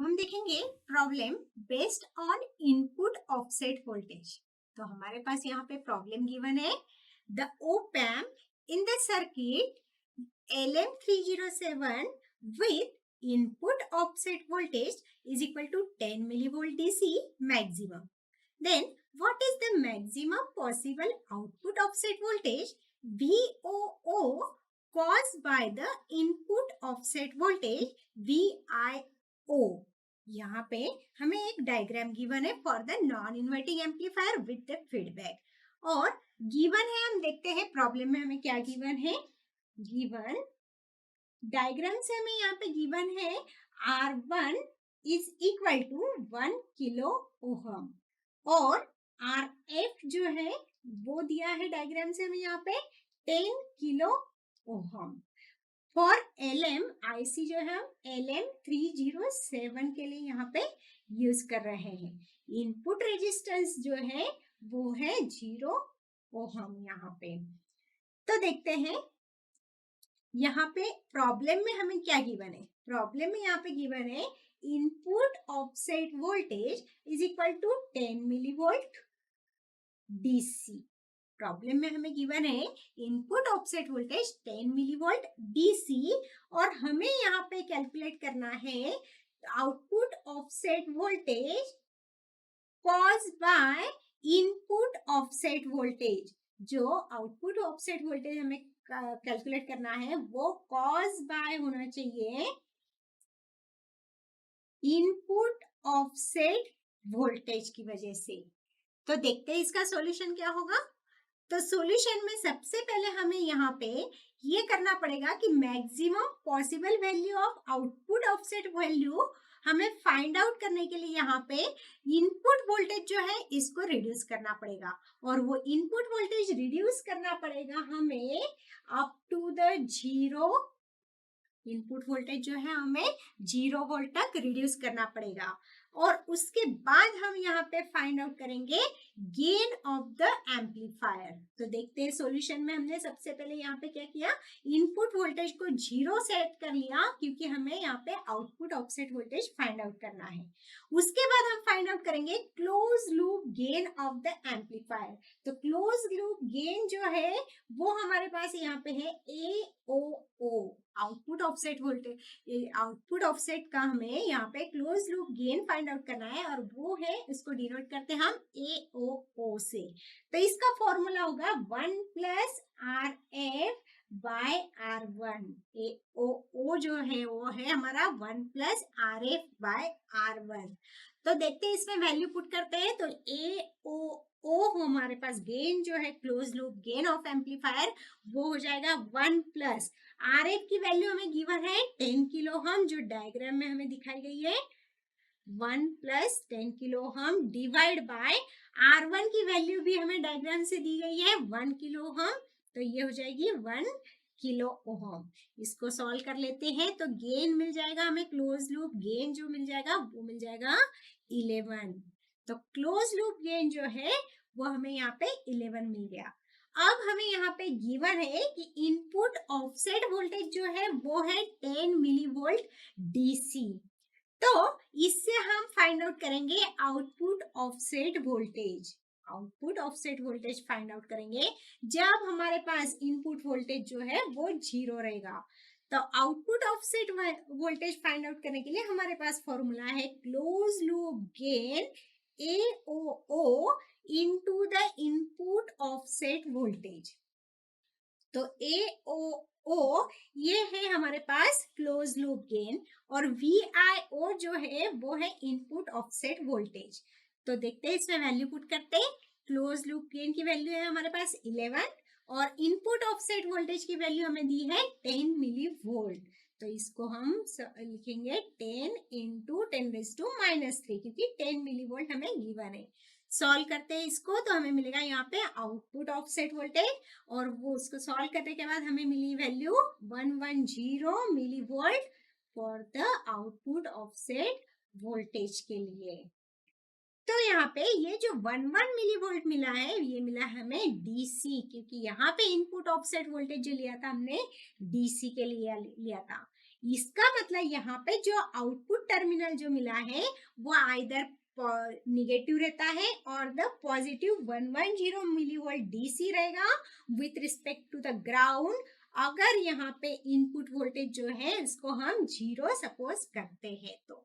हम देखेंगे problem based on input offset voltage. तो हमारे पास यहाँ पे प्रॉब्लम गिवन है the op amp in the circuit LM307 with input offset voltage is equal to 10 millivolt DC maximum. Then what is the maximum possible output offset voltage VOO caused by the input offset voltage VIO? यहाँ पे हमें एक diagram given है for the non inverting amplifier with the feedback और given है। हम देखते हैं प्रॉब्लम में हमें क्या गिवन है। गिवन डायग्राम से हमें यहाँ पे गिवन है R1 is equal to 1 kilo ohm और RF जो है वो दिया है डायग्राम से हमें यहाँ पे 10 kilo ohm. For LM IC जो है हम LM307 के लिए यहाँ पे यूज कर रहे हैं। इनपुट रेजिस्टेंस जो है वो है 0 ओहम यहाँ पे। तो देखते हैं यहाँ पे प्रॉब्लम में हमें क्या गिवन है। प्रॉब्लम में यहाँ पे गिवन है input offset voltage is equal to 10 millivolt DC। Problem में हमें गिवन है input offset voltage 10 millivolt DC और हमें यहाँ पे कैलकुलेट करना है output offset voltage caused by input offset voltage. जो आउटपुट ऑफसेट वोल्टेज हमें कैलकुलेट करना है वो कॉज बाय होना चाहिए इनपुट ऑफसेट वोल्टेज की वजह से। तो देखते हैं इसका सॉल्यूशन क्या होगा। तो सॉल्यूशन में सबसे पहले हमें यहाँ पे ये करना पड़ेगा कि maximum possible value of output offset value हमें फाइंड आउट करने के लिए यहाँ पे इनपुट वोल्टेज जो है इसको रिड्यूस करना पड़ेगा और वो इनपुट वोल्टेज रिड्यूस करना पड़ेगा हमें up to the 0। Input voltage जो है हमें 0 वोल्ट तक रिड्यूस करना पड़ेगा और उसके बाद हम यहाँ पे फाइंड आउट करेंगे गेन ऑफ द एम्पलीफायर। तो देखते हैं सॉल्यूशन में हमने सबसे पहले यहाँ पे क्या किया, इनपुट वोल्टेज को 0 सेट कर लिया क्योंकि हमें यहाँ पे output offset voltage find out करना है। उसके बाद हम फाइंड आउट करेंगे close loop gain of the amplifier. तो क्लोज लूप गेन जो है वो हमारे पास यहाँ पे है AOO, output offset voltage. Output offset का हमें यहाँ पे close loop gain find out करना है और वो है, इसको डिनोट करते हैं हम AOO से। तो इसका फॉर्मूला होगा 1 plus RF bye R1। AOO जो है वो है हमारा 1 प्लस RF बाय R1। तो देखते हैं इसमें वैल्यू पुट करते हैं। तो AOO हमारे पास गेन जो है close loop gain of amplifier वो हो जाएगा 1 प्लस RF की वैल्यू हमें गिवन है 10 किलो ओहम जो डायग्राम में हमें दिखाई गई है। 1 plus 10 kilo ohm divide by R1 की वैल्यू भी हमें डायग्राम से दी गई है 1 किलो ओहम। तो ये हो जाएगी 1 किलो ओहम। इसको सॉल्व कर लेते हैं तो गेन मिल जाएगा हमें, क्लोज लूप गेन जो मिल जाएगा वो मिल जाएगा 11। तो क्लोज लूप गेन जो है वो हमें यहाँ पे 11 मिल गया। अब हमें यहाँ पे गिवन है कि इनपुट ऑफसेट वोल्टेज जो है वो है 10 मिलीवोल्ट DC। तो इससे हम फाइंड आउट करेंगे output offset voltage. Output offset voltage find out करेंगे जब हमारे पास इनपुट वोल्टेज जो है वो 0 रहेगा। तो output offset voltage find out करने के लिए हमारे पास फॉर्मूला है close loop gain AOO into the input offset voltage। तो AOO ये है हमारे पास क्लोज लूप गेन और VIO जो है वो है इनपुट ऑफसेट वोल्टेज। तो देखते हैं इसमें वैल्यू पुट करते हैं। क्लोज लूप गेन की वैल्यू है हमारे पास 11 और इनपुट ऑफसेट वोल्टेज की वैल्यू हमें दी है 10 मिली वोल्ट। तो इसको हम लिखेंगे 10 इंटू 10⁻³ क्योंकि 10 मिली वोल्ट हमें गिवन है। सॉल्व करते हैं इसको तो हमें मिलेगा यहाँ पे आउटपुट ऑफसेट वोल्टेज और वो उसको सॉल्व करने के बाद हमें मिली value 110 millivolt for the output offset voltage के लिए। तो यहाँ पे ये जो 11 मिली वोल्ट मिला है ये मिला हमें DC क्योंकि यहाँ पे इनपुट ऑफसेट वोल्टेज जो लिया था हमने DC के लिए लिया था। इसका मतलब यहाँ पे जो आउटपुट टर्मिनल जो मिला है वो आइदर निगेटिव रहता है और द पॉजिटिव 110 मिलीवोल्ट डीसी रहेगा with respect to the ground. अगर यहाँ पे इनपुट वोल्टेज जो है इसको हम जीरो सपोज करते हैं तो